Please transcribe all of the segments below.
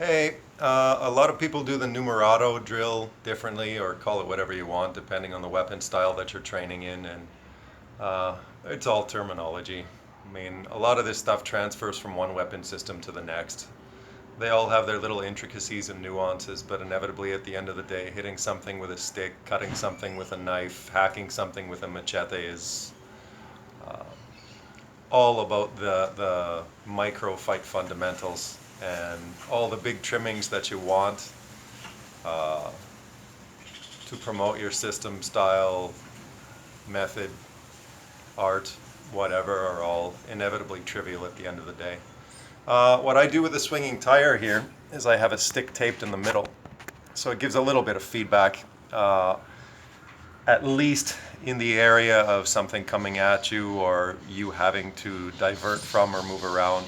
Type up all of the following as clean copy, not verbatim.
Hey, a lot of people do the numerado drill differently, or call it whatever you want, depending on the weapon style that you're training in, and it's all terminology. I mean, a lot of this stuff transfers from one weapon system to the next. They all have their little intricacies and nuances, but inevitably at the end of the day, hitting something with a stick, cutting something with a knife, hacking something with a machete is all about the micro fight fundamentals and all the big trimmings that you want uh, to promote your system, style, method, art, whatever, are all inevitably trivial at the end of the day. What I do with the swinging tire here is I have a stick taped in the middle, so it gives a little bit of feedback, at least in the area of something coming at you or you having to divert from or move around.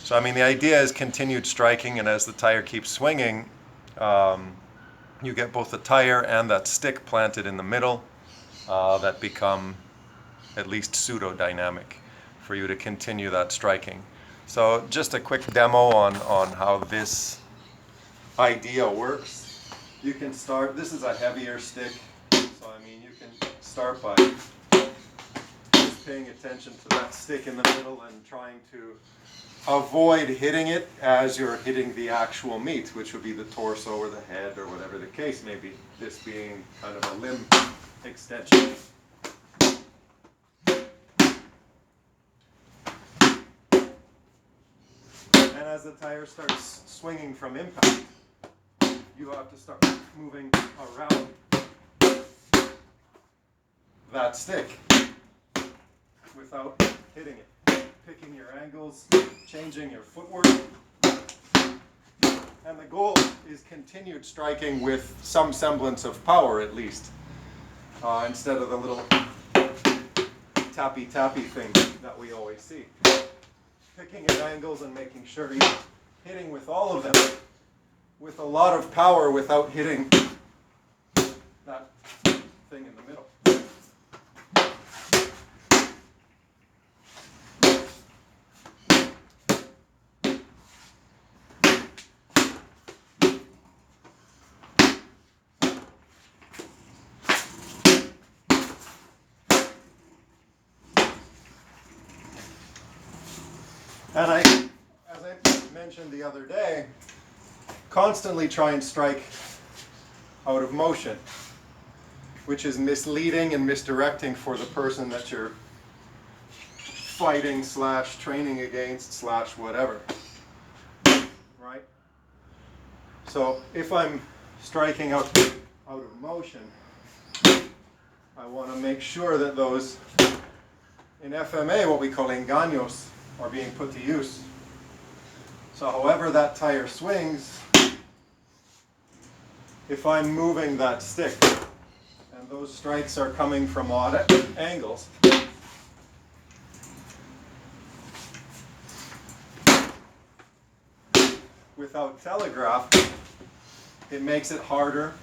So I mean, the idea is continued striking, and as the tire keeps swinging, you get both the tire and that stick planted in the middle that become at least pseudo-dynamic for you to continue that striking. So just a quick demo on how this idea works. You can start, this is a heavier stick, so I mean you can start by just paying attention to that stick in the middle and trying to avoid hitting it as you're hitting the actual meat, which would be the torso or the head or whatever the case may be, this being kind of a limb extension. And as the tire starts swinging from impact, you have to start moving around that stick without hitting it. Picking your angles, changing your footwork. And the goal is continued striking with some semblance of power at least, instead of the little tappy thing that we always see. Picking your angles and making sure you're hitting with all of them with a lot of power without hitting that thing in the middle. And as I mentioned the other day, constantly try and strike out of motion, which is misleading and misdirecting for the person that you're fighting / training against / whatever, right? So if I'm striking out of motion, I want to make sure that those, in FMA, what we call engaños, are being put to use. So however that tire swings, if I'm moving that stick and those strikes are coming from odd angles, without telegraph, it makes it harder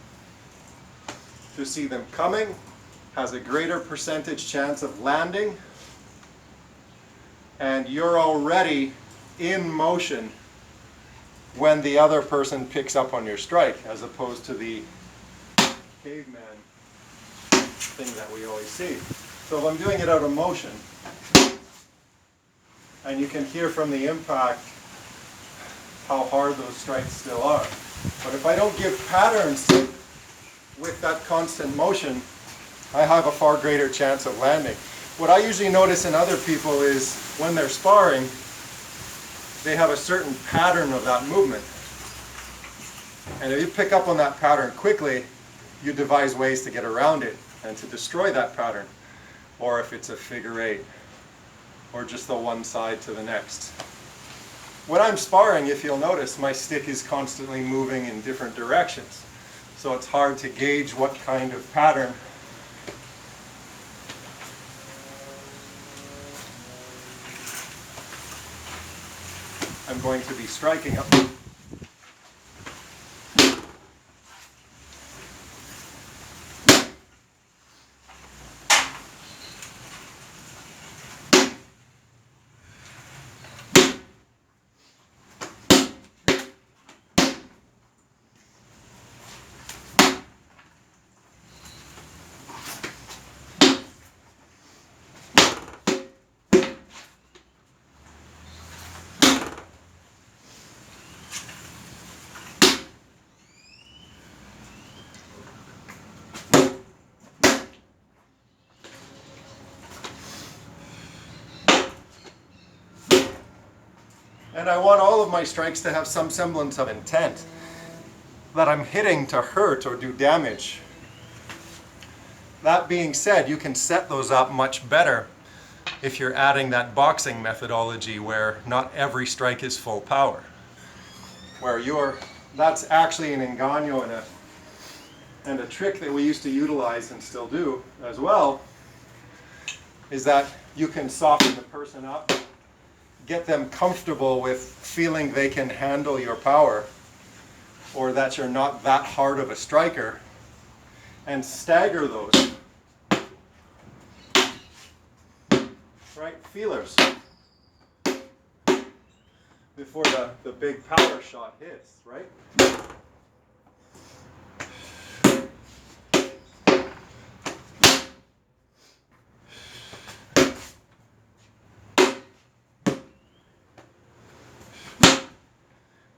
to see them coming, has a greater percentage chance of landing, and you're already in motion when the other person picks up on your strike, as opposed to the caveman thing that we always see. So if I'm doing it out of motion, and you can hear from the impact how hard those strikes still are. But if I don't give patterns with that constant motion, I have a far greater chance of landing. What I usually notice in other people is when they're sparring, they have a certain pattern of that movement. And if you pick up on that pattern quickly, you devise ways to get around it and to destroy that pattern. Or if it's a figure eight, or just the one side to the next. When I'm sparring, if you'll notice, my stick is constantly moving in different directions. So it's hard to gauge what kind of pattern I'm going to be striking up. And I want all of my strikes to have some semblance of intent, that I'm hitting to hurt or do damage. That being said, you can set those up much better if you're adding that boxing methodology where not every strike is full power. Where that's actually an engaño and a trick that we used to utilize and still do as well, is that you can soften the person up, get them comfortable with feeling they can handle your power, or that you're not that hard of a striker, and stagger those. Right? Feelers. Before the big power shot hits, right?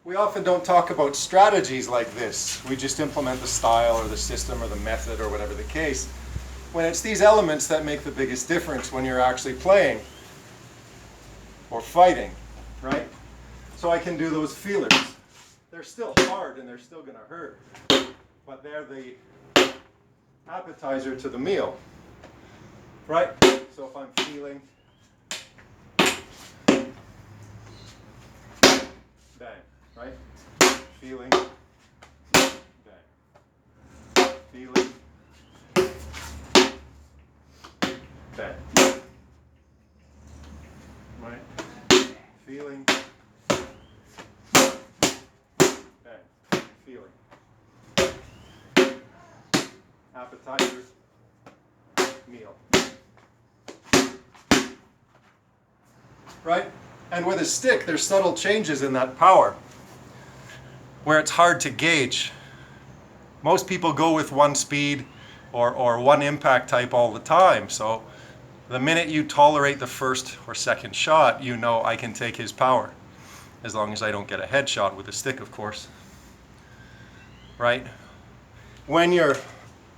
We often don't talk about strategies like this. We just implement the style or the system or the method or whatever the case. When it's these elements that make the biggest difference when you're actually playing or fighting, right? So I can do those feelers. They're still hard and they're still going to hurt, but they're the appetizer to the meal, right? So if I'm feeling, bang, right? Feeling, bang. Feeling, bang. Right? Feeling, bang. Feeling. Appetizer, meal. Right? And with a stick, there's subtle changes in that power where it's hard to gauge. Most people go with one speed or one impact type all the time. So the minute you tolerate the first or second shot, you know I can take his power. As long as I don't get a headshot with a stick, of course. Right? When you're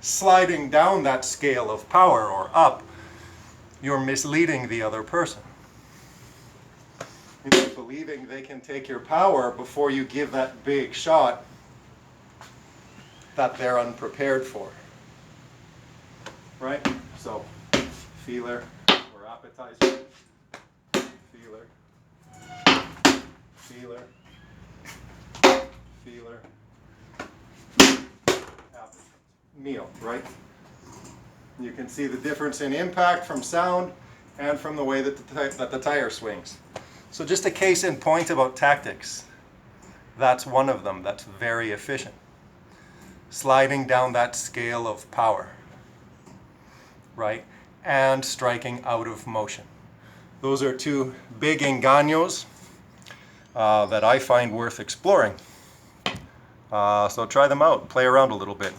sliding down that scale of power or up, you're misleading the other person. You're believing they can take your power before you give that big shot that they're unprepared for. Right? So, feeler or appetizer, feeler, feeler, feeler, appetizer, meal, right? You can see the difference in impact from sound and from the way that the tire swings. So just a case in point about tactics. That's one of them that's very efficient. Sliding down that scale of power, right? And striking out of motion. Those are two big engaños that I find worth exploring. So try them out, play around a little bit.